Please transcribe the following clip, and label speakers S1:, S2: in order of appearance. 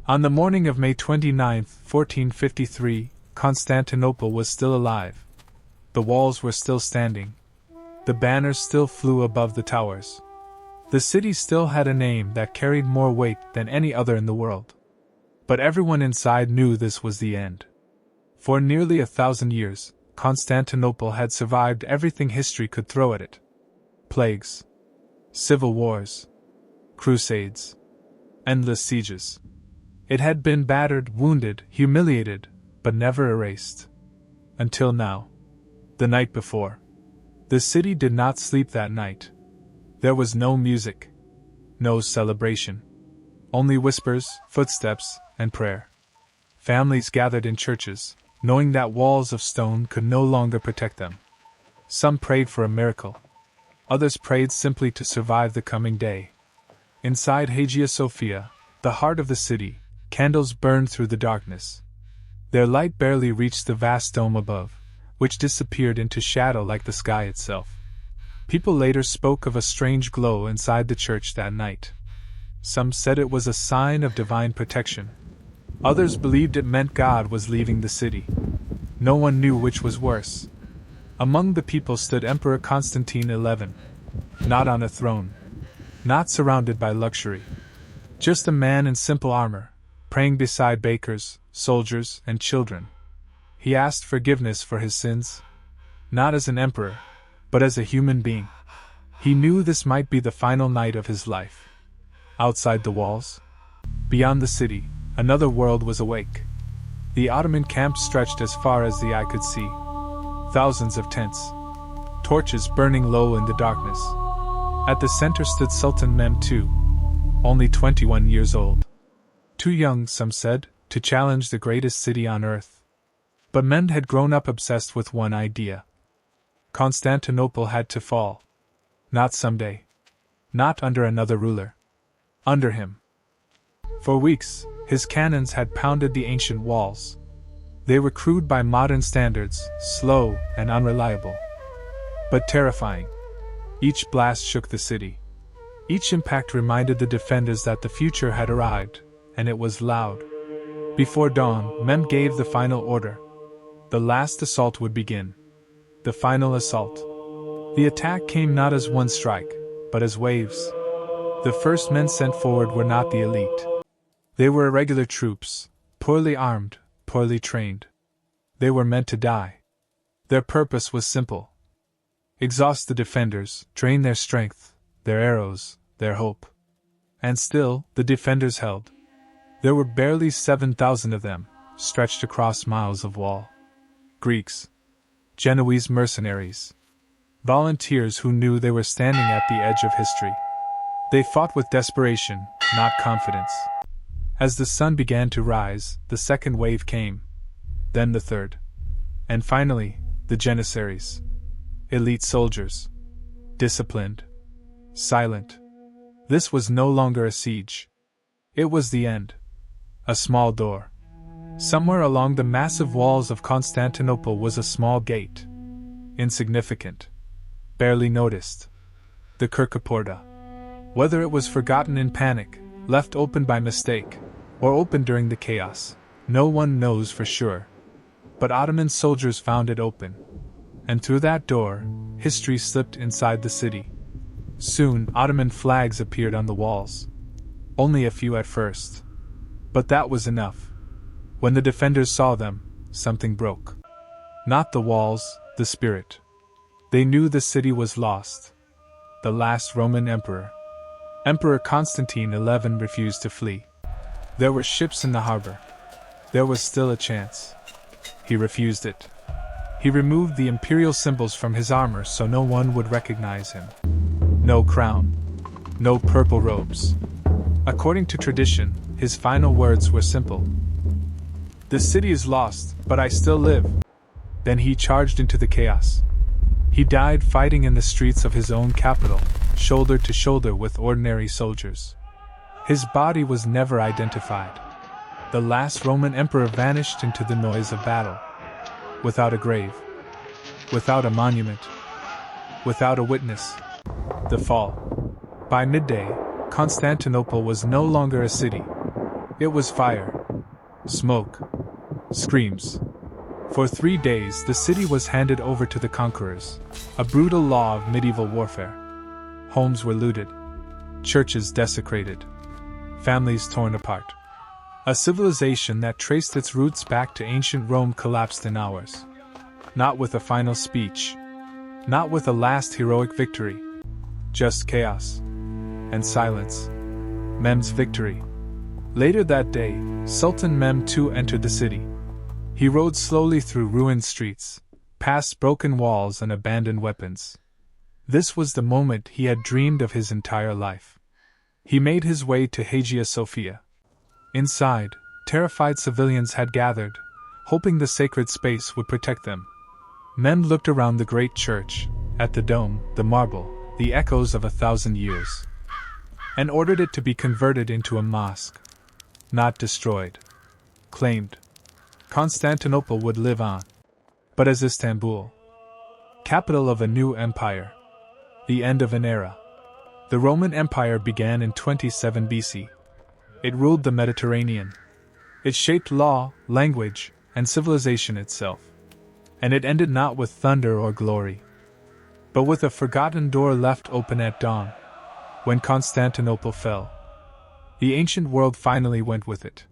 S1: On the morning of May 29, 1453, Constantinople was still alive. The walls were still standing. The banners still flew above the towers. The city still had a name that carried more weight than any other in the world. But everyone inside knew this was the end. For nearly 1,000 years, Constantinople had survived everything history could throw at it. Plagues, civil wars, crusades, endless sieges. It had been battered, wounded, humiliated, but never erased. Until now. The night before. The city did not sleep that night. There was no music. No celebration. Only whispers, footsteps, and prayer. Families gathered in churches, knowing that walls of stone could no longer protect them. Some prayed for a miracle. Others prayed simply to survive the coming day. Inside Hagia Sophia, the heart of the city, candles burned through the darkness. Their light barely reached the vast dome above, which disappeared into shadow like the sky itself. People later spoke of a strange glow inside the church that night. Some said it was a sign of divine protection. Others believed it meant God was leaving the city. No one knew which was worse. Among the people stood Emperor Constantine XI. Not on a throne. Not surrounded by luxury. Just a man in simple armor, praying beside bakers, soldiers, and children. He asked forgiveness for his sins, not as an emperor, but as a human being. He knew this might be the final night of his life. Outside the walls, beyond the city, another world was awake. The Ottoman camp stretched as far as the eye could see. Thousands of tents, torches burning low in the darkness. At the center stood Sultan Mehmed II, only 21 years old. Too young, some said, to challenge the greatest city on earth. But Mehmed had grown up obsessed with one idea. Constantinople had to fall. Not someday. Not under another ruler. Under him. For weeks, his cannons had pounded the ancient walls. They were crude by modern standards, slow and unreliable. But terrifying. Each blast shook the city. Each impact reminded the defenders that the future had arrived, and it was loud. Before dawn, Mehmed gave the final order. The last assault would begin. The final assault. The attack came not as one strike, but as waves. The first men sent forward were not the elite. They were irregular troops, poorly armed, poorly trained. They were meant to die. Their purpose was simple. Exhaust the defenders, drain their strength, their arrows, their hope. And still, the defenders held. There were barely 7,000 of them, stretched across miles of wall. Greeks, Genoese mercenaries, volunteers who knew they were standing at the edge of history. They fought with desperation, not confidence. As the sun began to rise, the second wave came. Then the third. And finally, the Janissaries. Elite soldiers. Disciplined. Silent. This was no longer a siege. It was the end. A small door. Somewhere along the massive walls of Constantinople was a small gate. Insignificant. Barely noticed. The Kirkaporta. Whether it was forgotten in panic, left open by mistake, or opened during the chaos, no one knows for sure. But Ottoman soldiers found it open. And through that door, history slipped inside the city. Soon, Ottoman flags appeared on the walls. Only a few at first. But that was enough. When the defenders saw them, something broke. Not the walls, the spirit. They knew the city was lost. The last Roman emperor, Emperor Constantine XI, refused to flee. There were ships in the harbor. There was still a chance. He refused it. He removed the imperial symbols from his armor so no one would recognize him. No crown. No purple robes. According to tradition, his final words were simple. "The city is lost, but I still live." Then he charged into the chaos. He died fighting in the streets of his own capital, shoulder to shoulder with ordinary soldiers. His body was never identified. The last Roman emperor vanished into the noise of battle. Without a grave. Without a monument. Without a witness. The fall. By midday, Constantinople was no longer a city. It was fire, smoke, screams. For 3 days the city was handed over to the conquerors, a brutal law of medieval warfare. Homes were looted, churches desecrated, families torn apart. A civilization that traced its roots back to ancient Rome collapsed in hours. Not with a final speech, not with a last heroic victory, just chaos and silence. Mehmed's victory. Later that day, Sultan Mehmed II entered the city. He rode slowly through ruined streets, past broken walls and abandoned weapons. This was the moment he had dreamed of his entire life. He made his way to Hagia Sophia. Inside, terrified civilians had gathered, hoping the sacred space would protect them. Mehmed looked around the great church, at the dome, the marble, the echoes of 1,000 years, and ordered it to be converted into a mosque. Not destroyed. Claimed. Constantinople would live on. But as Istanbul, capital of a new empire. The end of an era. The Roman Empire began in 27 BC. It ruled the Mediterranean. It shaped law, language, and civilization itself. And it ended not with thunder or glory, but with a forgotten door left open at dawn. When Constantinople fell, the ancient world finally went with it.